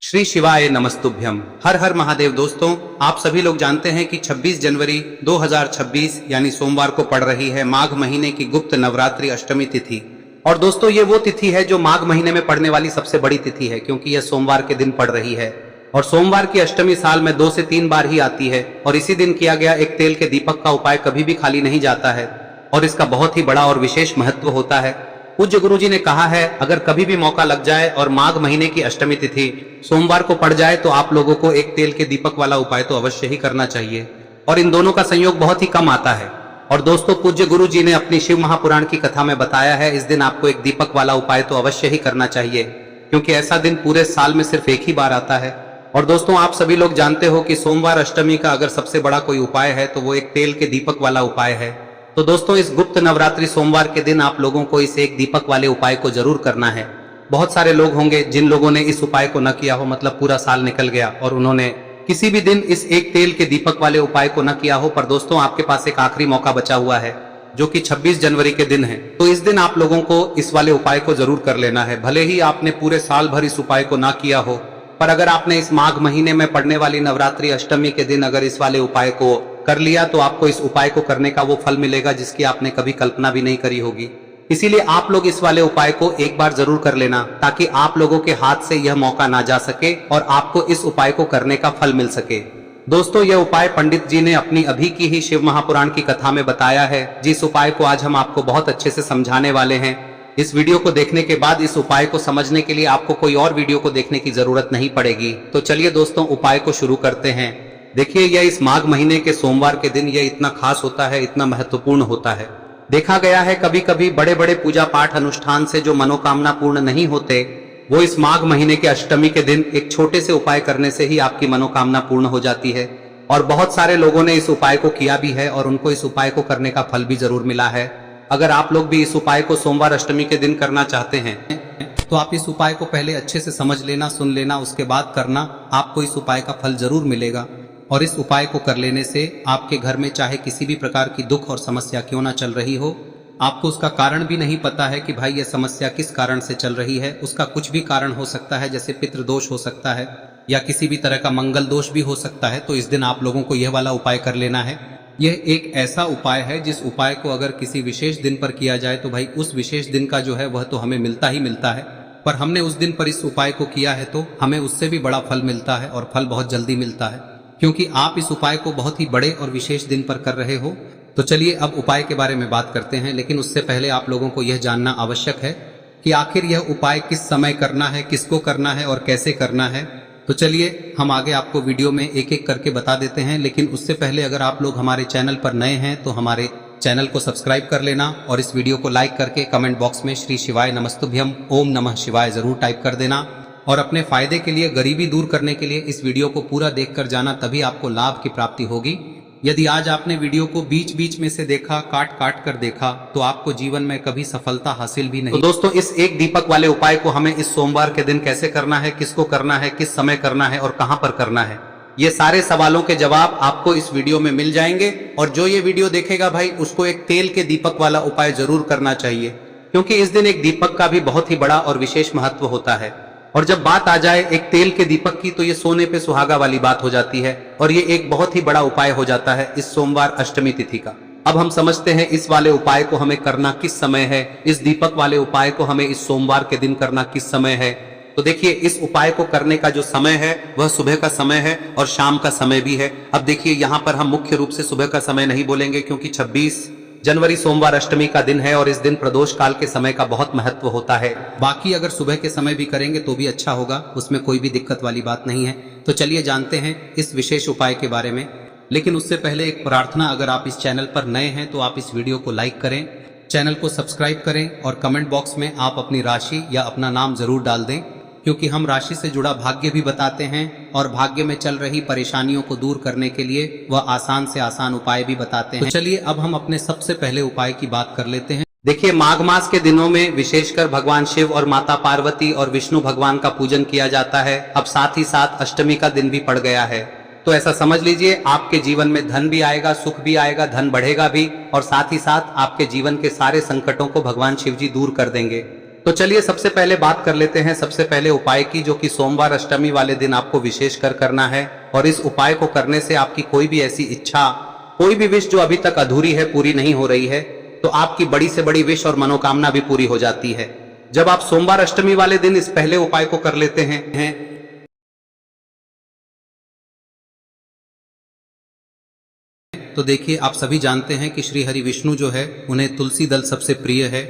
श्री शिवाय नमस्तुभ्यम। हर हर महादेव। दोस्तों, आप सभी लोग जानते हैं कि 26 जनवरी 2026 यानी सोमवार को पड़ रही है माघ महीने की गुप्त नवरात्रि अष्टमी तिथि। और दोस्तों, ये वो तिथि है जो माघ महीने में पड़ने वाली सबसे बड़ी तिथि है, क्योंकि यह सोमवार के दिन पड़ रही है। और सोमवार की अष्टमी साल में 2 से 3 बार ही आती है। और इसी दिन किया गया एक तेल के दीपक का उपाय कभी भी खाली नहीं जाता है और इसका बहुत ही बड़ा और विशेष महत्व होता है। पूज्य गुरुजी ने कहा है, अगर कभी भी मौका लग जाए और माघ महीने की अष्टमी तिथि सोमवार को पड़ जाए तो आप लोगों को एक तेल के दीपक वाला उपाय तो अवश्य ही करना चाहिए। और इन दोनों का संयोग बहुत ही कम आता है। और दोस्तों, पूज्य गुरुजी ने अपनी शिव महापुराण की कथा में बताया है, इस दिन आपको एक दीपक वाला उपाय तो अवश्य ही करना चाहिए, क्योंकि ऐसा दिन पूरे साल में सिर्फ एक ही बार आता है। और दोस्तों, आप सभी लोग जानते हो कि सोमवार अष्टमी का अगर सबसे बड़ा कोई उपाय है तो वो एक तेल के दीपक वाला उपाय है। तो दोस्तों, इस गुप्त नवरात्रि सोमवार के दिन आप लोगों को इस एक दीपक वाले उपाय को जरूर करना है। बहुत सारे लोग होंगे जिन लोगों ने इस उपाय को न किया हो, मतलब पूरा साल निकल गया और उन्होंने किसी भी दिन इस एक तेल के दीपक वाले उपाय को न किया हो। पर दोस्तों, आपके पास एक आखिरी मौका बचा हुआ है, जो कि 26 जनवरी के दिन है। तो इस दिन आप लोगों को इस वाले उपाय को जरूर कर लेना है। भले ही आपने पूरे साल भर इस उपाय को ना किया हो, पर अगर आपने इस माघ महीने में पड़ने वाली नवरात्रि अष्टमी के दिन अगर इस वाले उपाय को कर लिया तो आपको इस उपाय को करने का वो फल मिलेगा जिसकी आपने कभी कल्पना भी नहीं करी होगी। इसीलिए आप लोग इस वाले उपाय को एक बार जरूर कर लेना, ताकि आप लोगों के हाथ से यह मौका ना जा सके और आपको इस उपाय को करने का फल मिल सके। दोस्तों, यह उपाय पंडित जी ने अपनी अभी की ही शिव महापुराण की कथा में बताया है, जिस उपाय को आज हम आपको बहुत अच्छे से समझाने वाले हैं। इस वीडियो को देखने के बाद इस उपाय को समझने के लिए आपको कोई और वीडियो को देखने की जरूरत नहीं पड़ेगी। तो चलिए दोस्तों, उपाय को शुरू करते हैं। देखिए, यह इस माघ महीने के सोमवार के दिन यह इतना खास होता है, इतना महत्वपूर्ण होता है। देखा गया है कभी कभी बड़े बड़े पूजा पाठ अनुष्ठान से जो मनोकामना पूर्ण नहीं होते, वो इस माघ महीने के अष्टमी के दिन एक छोटे से उपाय करने से ही आपकी मनोकामना पूर्ण हो जाती है। और बहुत सारे लोगों ने इस उपाय को किया भी है और उनको इस उपाय को करने का फल भी जरूर मिला है। अगर आप लोग भी इस उपाय को सोमवार अष्टमी के दिन करना चाहते हैं तो आप इस उपाय को पहले अच्छे से समझ लेना, सुन लेना, उसके बाद करना। आपको इस उपाय का फल जरूर मिलेगा। और इस उपाय को कर लेने से आपके घर में चाहे किसी भी प्रकार की दुख और समस्या क्यों ना चल रही हो, आपको उसका कारण भी नहीं पता है कि भाई यह समस्या किस कारण से चल रही है, उसका कुछ भी कारण हो सकता है, जैसे पितृदोष हो सकता है या किसी भी तरह का मंगल दोष भी हो सकता है। तो इस दिन आप लोगों को यह वाला उपाय कर लेना है। यह एक ऐसा उपाय है जिस उपाय को अगर किसी विशेष दिन पर किया जाए तो भाई उस विशेष दिन का जो है वह तो हमें मिलता ही मिलता है, पर हमने उस दिन पर इस उपाय को किया है तो हमें उससे भी बड़ा फल मिलता है और फल बहुत जल्दी मिलता है, क्योंकि आप इस उपाय को बहुत ही बड़े और विशेष दिन पर कर रहे हो। तो चलिए अब उपाय के बारे में बात करते हैं, लेकिन उससे पहले आप लोगों को यह जानना आवश्यक है कि आखिर यह उपाय किस समय करना है, किसको करना है और कैसे करना है। तो चलिए हम आगे आपको वीडियो में एक एक करके बता देते हैं, लेकिन उससे पहले अगर आप लोग हमारे चैनल पर नए हैं तो हमारे चैनल को सब्सक्राइब कर लेना और इस वीडियो को लाइक करके कमेंट बॉक्स में श्री शिवाय नमस्तुभ्यम ओम नमः शिवाय जरूर टाइप कर देना। और अपने फायदे के लिए, गरीबी दूर करने के लिए इस वीडियो को पूरा देख कर जाना, तभी आपको लाभ की प्राप्ति होगी। यदि आज आपने वीडियो को बीच बीच में से देखा, काट काट कर देखा, तो आपको जीवन में कभी सफलता हासिल भी नहीं। तो दोस्तों, इस एक दीपक वाले उपाय को हमें इस सोमवार के दिन कैसे करना है, किसको करना है, किस समय करना है और कहां पर करना है, ये सारे सवालों के जवाब आपको इस वीडियो में मिल जाएंगे। और जो ये वीडियो देखेगा भाई, उसको एक तेल के दीपक वाला उपाय जरूर करना चाहिए, क्योंकि इस दिन एक दीपक का भी बहुत ही बड़ा और विशेष महत्व होता है। और जब बात आ जाए एक तेल के दीपक की, तो ये सोने पे सुहागा वाली बात हो जाती है और ये एक बहुत ही बड़ा उपाय हो जाता है इस सोमवार अष्टमी तिथि का। अब हम समझते हैं इस वाले उपाय को हमें करना किस समय है, इस दीपक वाले उपाय को हमें इस सोमवार के दिन करना किस समय है। तो देखिए, इस उपाय को करने का जो समय है वह सुबह का समय है और शाम का समय भी है। अब देखिए, यहाँ पर हम मुख्य रूप से सुबह का समय नहीं बोलेंगे, क्योंकि 26 जनवरी सोमवार अष्टमी का दिन है और इस दिन प्रदोष काल के समय का बहुत महत्व होता है। बाकी अगर सुबह के समय भी करेंगे तो भी अच्छा होगा, उसमें कोई भी दिक्कत वाली बात नहीं है। तो चलिए जानते हैं इस विशेष उपाय के बारे में। लेकिन उससे पहले एक प्रार्थना, अगर आप इस चैनल पर नए हैं तो आप इस वीडियो को लाइक करें, चैनल को सब्सक्राइब करें और कमेंट बॉक्स में आप अपनी राशि या अपना नाम जरूर डाल दें, क्योंकि हम राशि से जुड़ा भाग्य भी बताते हैं और भाग्य में चल रही परेशानियों को दूर करने के लिए वह आसान से आसान उपाय भी बताते हैं। तो चलिए अब हम अपने सबसे पहले उपाय की बात कर लेते हैं। देखिए, माघ मास के दिनों में विशेषकर भगवान शिव और माता पार्वती और विष्णु भगवान का पूजन किया जाता है। अब साथ ही साथ अष्टमी का दिन भी पड़ गया है, तो ऐसा समझ लीजिए आपके जीवन में धन भी आएगा, सुख भी आएगा, धन बढ़ेगा भी, और साथ ही साथ आपके जीवन के सारे संकटों को भगवान शिव जी दूर कर देंगे। तो चलिए सबसे पहले बात कर लेते हैं सबसे पहले उपाय की, जो कि सोमवार अष्टमी वाले दिन आपको विशेष कर करना है। और इस उपाय को करने से आपकी कोई भी ऐसी इच्छा, कोई भी विश जो अभी तक अधूरी है, पूरी नहीं हो रही है, तो आपकी बड़ी से बड़ी विश और मनोकामना भी पूरी हो जाती है जब आप सोमवार अष्टमी वाले दिन इस पहले उपाय को कर लेते हैं। तो देखिए, आप सभी जानते हैं कि श्री हरि विष्णु जो है, उन्हें तुलसी दल सबसे प्रिय है।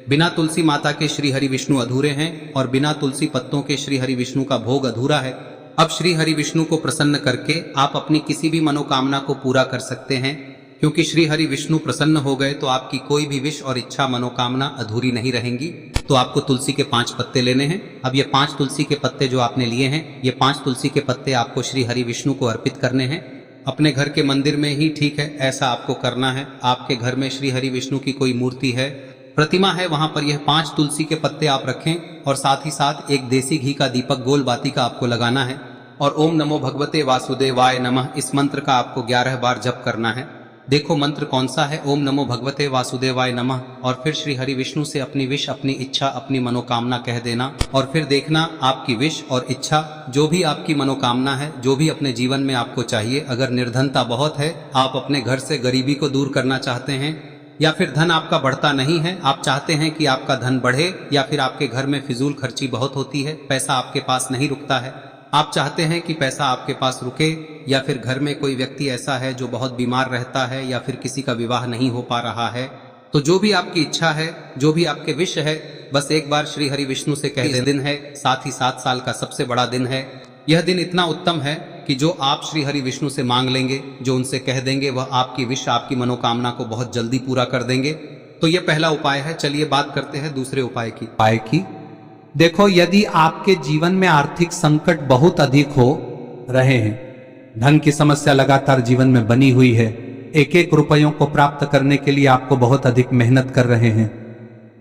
बिना तुलसी माता के श्री हरि विष्णु अधूरे हैं और बिना तुलसी पत्तों के श्री हरि विष्णु का भोग अधूरा है। अब श्री हरि विष्णु को प्रसन्न करके आप अपनी किसी भी मनोकामना को पूरा कर सकते हैं, क्योंकि श्री हरि विष्णु प्रसन्न हो गए तो आपकी कोई भी विश और इच्छा मनोकामना अधूरी नहीं रहेंगी। तो आपको तुलसी के 5 पत्ते लेने हैं। अब ये 5 तुलसी के पत्ते जो आपने लिए हैं, ये 5 तुलसी के पत्ते आपको श्री हरि विष्णु को अर्पित करने हैं। अपने घर के मंदिर में ही ठीक है, ऐसा आपको करना है। आपके घर में श्री हरि विष्णु की कोई मूर्ति है, प्रतिमा है, वहां पर यह 5 तुलसी के पत्ते आप रखें और साथ ही साथ एक देसी घी का दीपक गोल बाती का आपको लगाना है। और ओम नमो भगवते वासुदेवाय नमः इस मंत्र का आपको 11 बार जप करना है। देखो मंत्र कौन सा है, ओम नमो भगवते वासुदेवाय नमः, और फिर श्री हरि विष्णु से अपनी विश, अपनी इच्छा, अपनी मनोकामना कह देना। और फिर देखना आपकी विश और इच्छा, जो भी आपकी मनोकामना है, जो भी अपने जीवन में आपको चाहिए। अगर निर्धनता बहुत है, आप अपने घर से गरीबी को दूर करना चाहते हैं, या फिर धन आपका बढ़ता नहीं है, आप चाहते हैं कि आपका धन बढ़े, या फिर आपके घर में फिजूल खर्ची बहुत होती है, पैसा आपके पास नहीं रुकता है, आप चाहते हैं कि पैसा आपके पास रुके, या फिर घर में कोई व्यक्ति ऐसा है जो बहुत बीमार रहता है, या फिर किसी का विवाह नहीं हो पा रहा है, तो जो भी आपकी इच्छा है, जो भी आपके विश है, बस एक बार श्री हरि विष्णु से कह दें। दिन है, साथ ही 7 साल का सबसे बड़ा दिन है। यह दिन इतना उत्तम है कि जो आप श्री हरि विष्णु से मांग लेंगे, जो उनसे कह देंगे, वह आपकी विश, आपकी मनोकामना को बहुत जल्दी पूरा कर देंगे। तो यह पहला उपाय है। चलिए बात करते हैं दूसरे उपाय की। देखो, यदि आपके जीवन में आर्थिक संकट बहुत अधिक हो रहे हैं, धन की समस्या लगातार जीवन में बनी हुई है, एक एक रुपयों को प्राप्त करने के लिए आपको बहुत अधिक मेहनत कर रहे हैं,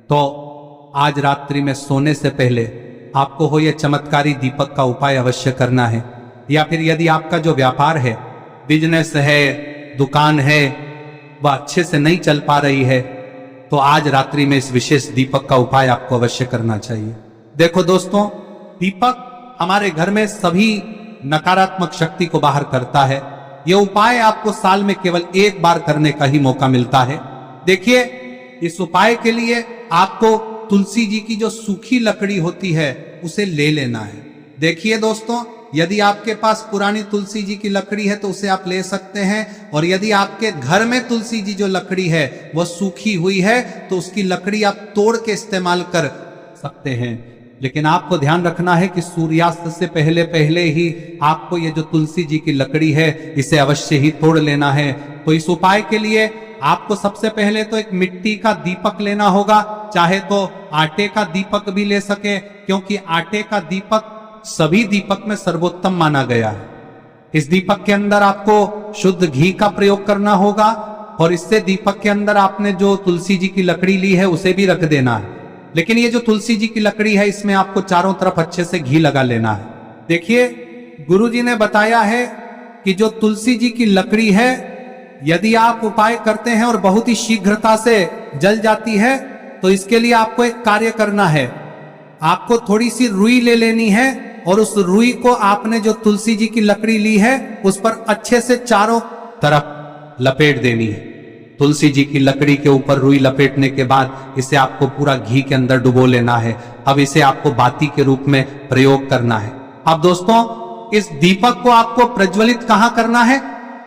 तो आज रात्रि में सोने से पहले आपको हो यह चमत्कारी दीपक का उपाय अवश्य करना है। या फिर यदि आपका जो व्यापार है, बिजनेस है, दुकान है, वह अच्छे से नहीं चल पा रही है, तो आज रात्रि में इस विशेष दीपक का उपाय आपको अवश्य करना चाहिए। देखो दोस्तों, दीपक हमारे घर में सभी नकारात्मक शक्ति को बाहर करता है। यह उपाय आपको साल में केवल 1 बार करने का ही मौका मिलता है। देखिए, इस उपाय के लिए आपको तुलसी जी की जो सूखी लकड़ी होती है उसे ले लेना है। देखिए दोस्तों, यदि आपके पास पुरानी तुलसी जी की लकड़ी है तो उसे आप ले सकते हैं, और यदि आपके घर में तुलसी जी जो लकड़ी है वह सूखी हुई है तो उसकी लकड़ी आप तोड़ के इस्तेमाल कर सकते हैं। लेकिन आपको ध्यान रखना है कि सूर्यास्त से पहले पहले ही आपको ये जो तुलसी जी की लकड़ी है इसे अवश्य ही तोड़ लेना है। तो इस उपाय के लिए आपको सबसे पहले तो एक मिट्टी का दीपक लेना होगा, चाहे तो आटे का दीपक भी ले सके, क्योंकि आटे का दीपक सभी दीपक में सर्वोत्तम माना गया है। इस दीपक के अंदर आपको शुद्ध घी का प्रयोग करना होगा, और इससे दीपक के अंदर आपने जो तुलसी जी की लकड़ी ली है उसे भी रख देना है। लेकिन ये जो तुलसी जी की लकड़ी है, इसमें आपको चारों तरफ अच्छे से घी लगा लेना है। देखिए, गुरुजी ने बताया है कि जो तुलसी जी की लकड़ी है, यदि आप उपाय करते हैं और बहुत ही शीघ्रता से जल जाती है, तो इसके लिए आपको एक कार्य करना है। आपको थोड़ी सी रुई ले लेनी है, और उस रुई को आपने जो तुलसी जी की लकड़ी ली है उस पर अच्छे से चारों तरफ लपेट देनी है। तुलसी जी की लकड़ी के ऊपर रुई लपेटने के बाद इसे आपको पूरा घी के अंदर डुबो लेना है। अब इसे आपको बाती के रूप में प्रयोग करना है। अब दोस्तों, इस दीपक को आपको प्रज्वलित कहां करना है?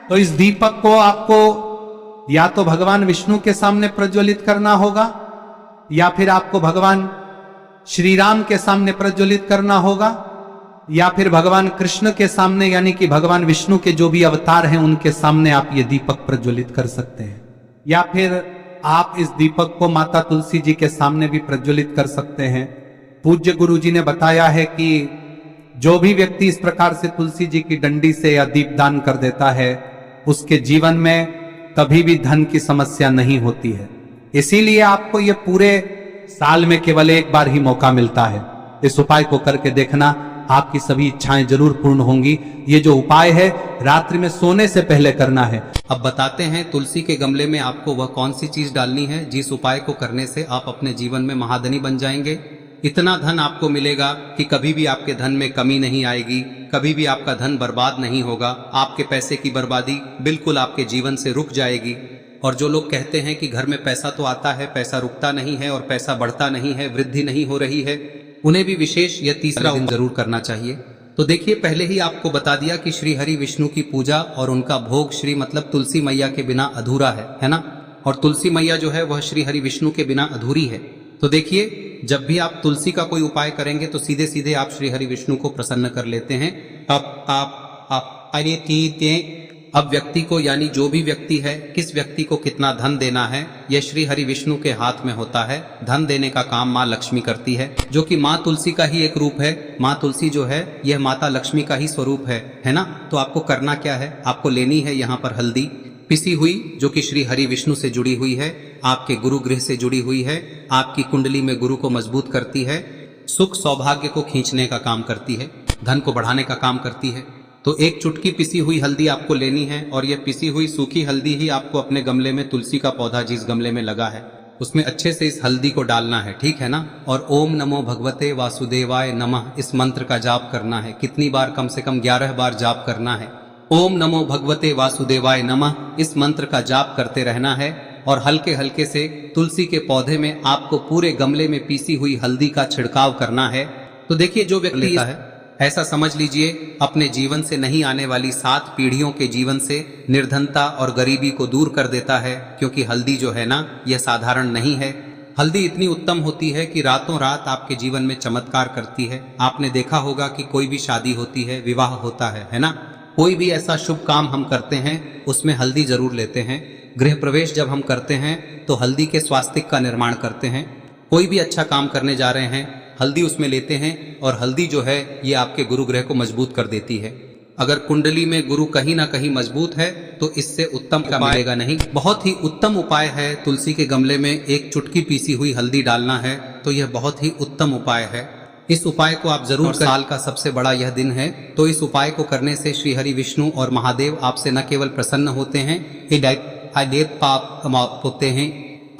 तो इस दीपक को आपको या तो भगवान विष्णु के सामने प्रज्वलित करना होगा, या फिर आपको भगवान श्री राम के सामने प्रज्वलित करना होगा, या फिर भगवान कृष्ण के सामने, यानी कि भगवान विष्णु के जो भी अवतार हैं उनके सामने आप ये दीपक प्रज्वलित कर सकते हैं। या फिर आप इस दीपक को माता तुलसी जी के सामने भी प्रज्वलित कर सकते हैं। पूज्य गुरु जी ने बताया है कि जो भी व्यक्ति इस प्रकार से तुलसी जी की डंडी से या दीपदान कर देता है, उसके जीवन में कभी भी धन की समस्या नहीं होती है। इसीलिए आपको ये पूरे साल में केवल 1 बार ही मौका मिलता है। इस उपाय को करके देखना, आपकी सभी इच्छाएं जरूर पूर्ण होंगी। ये जो उपाय है रात्रि में सोने से पहले करना है। अब बताते हैं तुलसी के गमले में आपको वह कौन सी चीज डालनी है जिस उपाय को करने से आप अपने जीवन में महाधनी बन जाएंगे। इतना धन आपको मिलेगा कि कभी भी आपके धन में कमी नहीं आएगी, कभी भी आपका धन बर्बाद नहीं होगा। आपके पैसे की बर्बादी बिल्कुल आपके जीवन से रुक जाएगी। और जो लोग कहते हैं कि घर में पैसा तो आता है, पैसा रुकता नहीं है और पैसा बढ़ता नहीं है, वृद्धि नहीं हो रही है, उन्हें भी विशेष यह तीसरा दिन जरूर करना चाहिए। तो देखिए, पहले ही आपको बता दिया कि श्री हरि विष्णु की पूजा और उनका भोग श्री मतलब तुलसी मैया के बिना अधूरा है ना। और तुलसी मैया जो है वह श्री हरि विष्णु के बिना अधूरी है। तो देखिए, जब भी आप तुलसी का कोई उपाय करेंगे तो सीधे सीधे आप श्री हरि विष्णु को प्रसन्न कर लेते हैं। अब व्यक्ति को, यानी जो भी व्यक्ति है, किस व्यक्ति को कितना धन देना है, यह श्री हरि विष्णु के हाथ में होता है। धन देने का काम माँ लक्ष्मी करती है, जो कि माँ तुलसी का ही एक रूप है। माँ तुलसी जो है यह माता लक्ष्मी का ही स्वरूप है ना। तो आपको करना क्या है, आपको लेनी है यहाँ पर हल्दी पिसी हुई, जो कि श्री हरि विष्णु से जुड़ी हुई है, आपके गुरु गृह से जुड़ी हुई है, आपकी कुंडली में गुरु को मजबूत करती है, सुख सौभाग्य को खींचने का काम करती है, धन को बढ़ाने का काम करती है। तो एक चुटकी पिसी हुई हल्दी आपको लेनी है और यह पिसी हुई सूखी हल्दी ही आपको अपने गमले में, तुलसी का पौधा जिस गमले में लगा है उसमें अच्छे से इस हल्दी को डालना है, ठीक है ना। और ओम नमो भगवते वासुदेवाय नमः इस मंत्र का जाप करना है। कितनी बार? कम से कम 11 बार जाप करना है। ओम नमो भगवते वासुदेवाय नमः इस मंत्र का जाप करते रहना है। और हल्के हल्के से तुलसी के पौधे में आपको पूरे गमले में पीसी हुई हल्दी का छिड़काव करना है। तो देखिए, जो व्यक्ति लेता है, ऐसा समझ लीजिए अपने जीवन से नहीं आने वाली 7 पीढ़ियों के जीवन से निर्धनता और गरीबी को दूर कर देता है। क्योंकि हल्दी जो है ना, यह साधारण नहीं है। हल्दी इतनी उत्तम होती है कि रातों रात आपके जीवन में चमत्कार करती है। आपने देखा होगा कि कोई भी शादी होती है, विवाह होता है ना, कोई भी ऐसा शुभ काम हम करते हैं उसमें हल्दी जरूर लेते हैं। गृह प्रवेश जब हम करते हैं तो हल्दी के स्वास्तिक का निर्माण करते हैं। कोई भी अच्छा काम करने जा रहे हैं, हल्दी उसमें लेते हैं। और हल्दी जो है ये आपके गुरु ग्रह को मजबूत कर देती है। अगर कुंडली में गुरु कहीं ना कहीं मजबूत है तो इससे उत्तम का मिलेगा नहीं। बहुत ही उत्तम उपाय है, तुलसी के गमले में एक चुटकी पीसी हुई हल्दी डालना है। तो यह बहुत ही उत्तम उपाय है। इस उपाय को आप जरूर, साल का सबसे बड़ा यह दिन है, तो इस उपाय को करने से श्री हरि विष्णु और महादेव आपसे न केवल प्रसन्न होते हैं, होते हैं,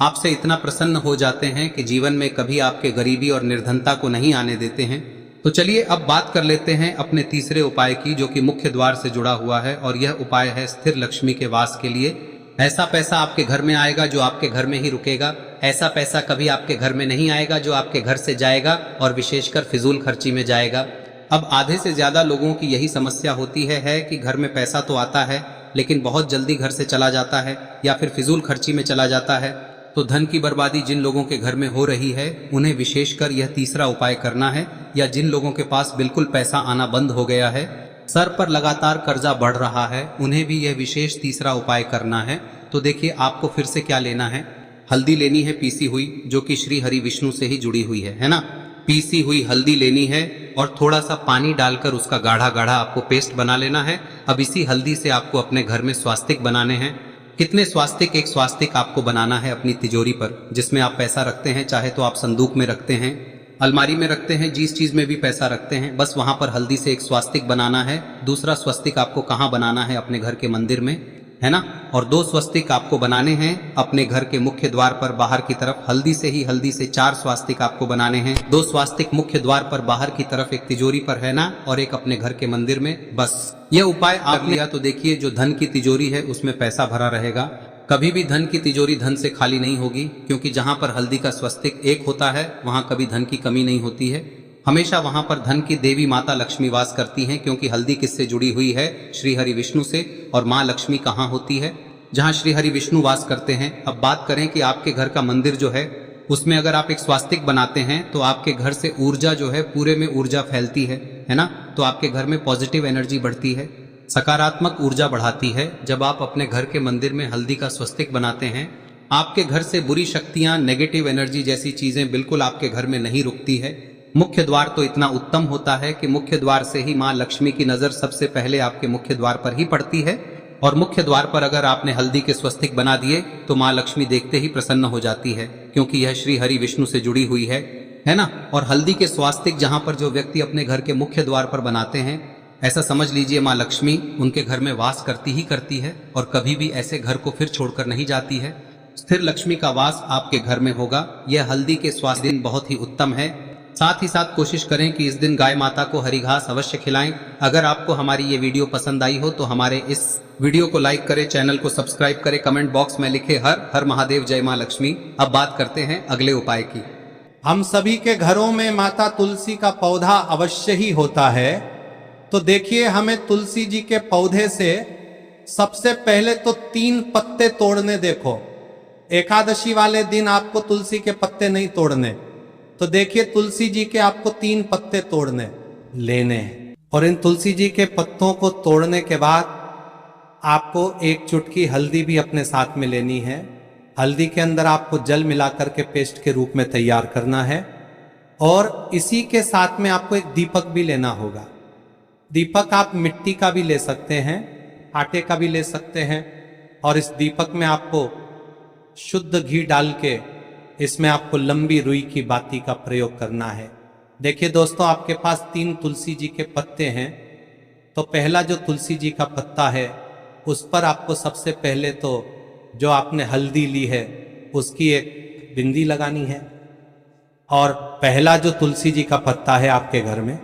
आपसे इतना प्रसन्न हो जाते हैं कि जीवन में कभी आपके गरीबी और निर्धनता को नहीं आने देते हैं। तो चलिए अब बात कर लेते हैं अपने तीसरे उपाय की, जो कि मुख्य द्वार से जुड़ा हुआ है। और यह उपाय है स्थिर लक्ष्मी के वास के लिए। ऐसा पैसा आपके घर में आएगा जो आपके घर में ही रुकेगा। ऐसा पैसा कभी आपके घर में नहीं आएगा जो आपके घर से जाएगा और विशेषकर फिजूल खर्ची में जाएगा। अब आधे से ज्यादा लोगों की यही समस्या होती है कि घर में पैसा तो आता है लेकिन बहुत जल्दी घर से चला जाता है या फिर फिजूल खर्ची में चला जाता है। तो धन की बर्बादी जिन लोगों के घर में हो रही है उन्हें विशेषकर यह तीसरा उपाय करना है। या जिन लोगों के पास बिल्कुल पैसा आना बंद हो गया है, सर पर लगातार कर्जा बढ़ रहा है, उन्हें भी यह विशेष तीसरा उपाय करना है। तो देखिए, आपको फिर से क्या लेना है, हल्दी लेनी है पीसी हुई, जो कि श्री हरि विष्णु से ही जुड़ी हुई है ना। पीसी हुई हल्दी लेनी है और थोड़ा सा पानी डालकर उसका गाढ़ा गाढ़ा आपको पेस्ट बना लेना है। अब इसी हल्दी से आपको अपने घर में स्वास्तिक बनाने हैं। कितने स्वास्तिक? एक स्वास्तिक आपको बनाना है अपनी तिजोरी पर, जिसमें आप पैसा रखते हैं। चाहे तो आप संदूक में रखते हैं, अलमारी में रखते हैं, जिस चीज में भी पैसा रखते हैं, बस वहां पर हल्दी से एक स्वास्तिक बनाना है। दूसरा स्वस्तिक आपको कहाँ बनाना है? अपने घर के मंदिर में, है ना। और 2 स्वस्तिक आपको बनाने हैं अपने घर के मुख्य द्वार पर बाहर की तरफ। हल्दी से 4 स्वास्तिक आपको बनाने हैं। 2 स्वास्तिक मुख्य द्वार पर बाहर की तरफ, एक तिजोरी पर, है ना, और एक अपने घर के मंदिर में। बस यह उपाय आप लिया तो देखिए, जो धन की तिजोरी है उसमें पैसा भरा रहेगा। कभी भी धन की तिजोरी धन से खाली नहीं होगी, क्योंकि जहां पर हल्दी का स्वस्तिक एक होता है वहां कभी धन की कमी नहीं होती है। हमेशा वहां पर धन की देवी माता लक्ष्मी वास करती हैं, क्योंकि हल्दी किससे जुड़ी हुई है? श्री हरि विष्णु से। और माँ लक्ष्मी कहाँ होती है? जहाँ श्री हरि विष्णु वास करते हैं। अब बात करें कि आपके घर का मंदिर जो है उसमें अगर आप एक स्वास्तिक बनाते हैं तो आपके घर से ऊर्जा जो है, पूरे में ऊर्जा फैलती है ना। तो आपके घर में पॉजिटिव एनर्जी बढ़ती है, सकारात्मक ऊर्जा बढ़ाती है। जब आप अपने घर के मंदिर में हल्दी का स्वस्तिक बनाते हैं, आपके घर से बुरी शक्तियां, नेगेटिव एनर्जी जैसी चीजें बिल्कुल आपके घर में नहीं रुकती है। मुख्य द्वार तो इतना उत्तम होता है कि मुख्य द्वार से ही माँ लक्ष्मी की नजर सबसे पहले आपके मुख्य द्वार पर ही पड़ती है। और मुख्य द्वार पर अगर आपने हल्दी के स्वस्तिक बना दिए तो माँ लक्ष्मी देखते ही प्रसन्न हो जाती है, क्योंकि यह श्री हरि विष्णु से जुड़ी हुई है ना। और हल्दी के स्वास्तिक जहां पर जो व्यक्ति अपने घर के मुख्य द्वार पर बनाते हैं, ऐसा समझ लीजिए माँ लक्ष्मी उनके घर में वास करती ही करती है और कभी भी ऐसे घर को फिर छोड़कर नहीं जाती है। स्थिर लक्ष्मी का वास आपके घर में होगा। यह हल्दी के स्वास्थ्य दिन बहुत ही उत्तम है। साथ ही साथ कोशिश करें कि इस दिन गाय माता को हरी घास अवश्य खिलाएं। अगर आपको हमारी ये वीडियो पसंद आई हो तो हमारे इस वीडियो को लाइक करें, चैनल को सब्सक्राइब करें, कमेंट बॉक्स में लिखे हर हर महादेव, जय मां लक्ष्मी। अब बात करते हैं अगले उपाय की। हम सभी के घरों में माता तुलसी का पौधा अवश्य ही होता है। तो देखिए, हमें तुलसी जी के पौधे से सबसे पहले तो 3 पत्ते तोड़ने। देखो, एकादशी वाले दिन आपको तुलसी के पत्ते नहीं तोड़ने। तो देखिए, तुलसी जी के आपको 3 पत्ते तोड़ने लेने हैं। और इन तुलसी जी के पत्तों को तोड़ने के बाद आपको 1 चुटकी हल्दी भी अपने साथ में लेनी है। हल्दी के अंदर आपको जल मिलाकर के पेस्ट के रूप में तैयार करना है। और इसी के साथ में आपको एक दीपक भी लेना होगा। दीपक आप मिट्टी का भी ले सकते हैं, आटे का भी ले सकते हैं। और इस दीपक में आपको शुद्ध घी डाल के इसमें आपको लंबी रुई की बाती का प्रयोग करना है। देखिए दोस्तों, आपके पास 3 तुलसी जी के पत्ते हैं। तो पहला जो तुलसी जी का पत्ता है उस पर आपको सबसे पहले तो जो आपने हल्दी ली है उसकी एक बिंदी लगानी है। और पहला जो तुलसी जी का पत्ता है आपके घर में,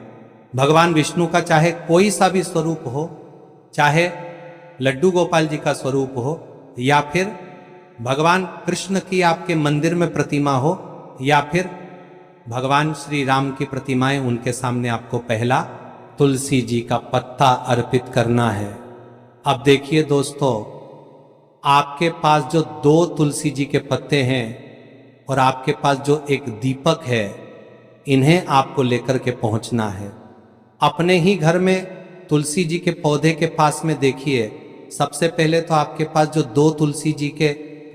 भगवान विष्णु का चाहे कोई सा भी स्वरूप हो, चाहे लड्डू गोपाल जी का स्वरूप हो, या फिर भगवान कृष्ण की आपके मंदिर में प्रतिमा हो, या फिर भगवान श्री राम की प्रतिमाएं, उनके सामने आपको पहला तुलसी जी का पत्ता अर्पित करना है। अब देखिए दोस्तों, आपके पास जो 2 तुलसी जी के पत्ते हैं और आपके पास जो एक दीपक है, इन्हें आपको लेकर के पहुंचना है। अपने ही घर में तुलसी जी के पौधे के पास में देखिए, सबसे पहले तो आपके पास जो 2 तुलसी जी के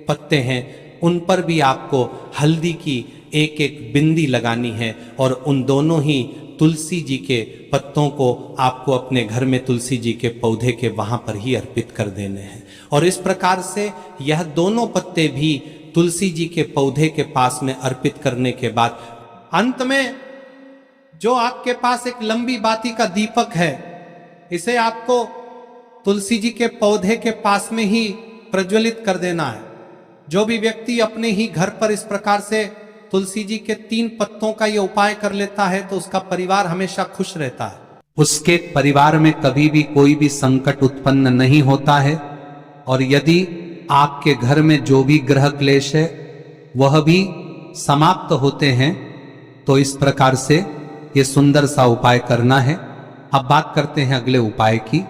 पत्ते हैं उन पर भी आपको हल्दी की एक एक बिंदी लगानी है। और उन दोनों ही तुलसी जी के पत्तों को आपको अपने घर में तुलसी जी के पौधे के वहां पर ही अर्पित कर देने हैं। और इस प्रकार से यह दोनों पत्ते भी तुलसी जी के पौधे के पास में अर्पित करने के बाद अंत में जो आपके पास एक लंबी बाती का दीपक है, इसे आपको तुलसी जी के पौधे के पास में ही प्रज्वलित कर देना है। जो भी व्यक्ति अपने ही घर पर इस प्रकार से तुलसी जी के 3 पत्तों का ये उपाय कर लेता है तो उसका परिवार हमेशा खुश रहता है। उसके परिवार में कभी भी कोई भी संकट उत्पन्न नहीं होता है। और यदि आपके घर में जो भी ग्रह क्लेश है वह भी समाप्त होते हैं। तो इस प्रकार से ये सुंदर सा उपाय करना है। अब बात करते हैं अगले उपाय की।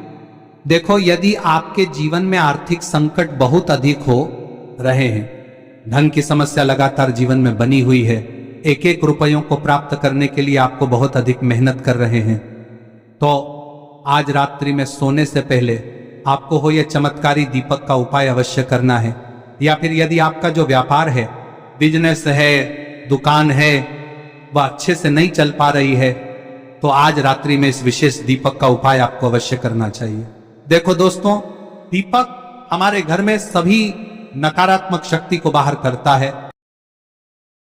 देखो, यदि आपके जीवन में आर्थिक संकट बहुत अधिक हो रहे हैं, धन की समस्या लगातार जीवन में बनी हुई है, एक एक रुपयों को प्राप्त करने के लिए आपको बहुत अधिक मेहनत कर रहे हैं, तो आज रात्रि में सोने से पहले आपको हो यह चमत्कारी दीपक का उपाय अवश्य करना है। या फिर यदि आपका जो व्यापार है, बिजनेस है, दुकान है, वह अच्छे से नहीं चल पा रही है, तो आज रात्रि में इस विशेष दीपक का उपाय आपको अवश्य करना चाहिए। देखो दोस्तों, दीपक हमारे घर में सभी नकारात्मक शक्ति को बाहर करता है।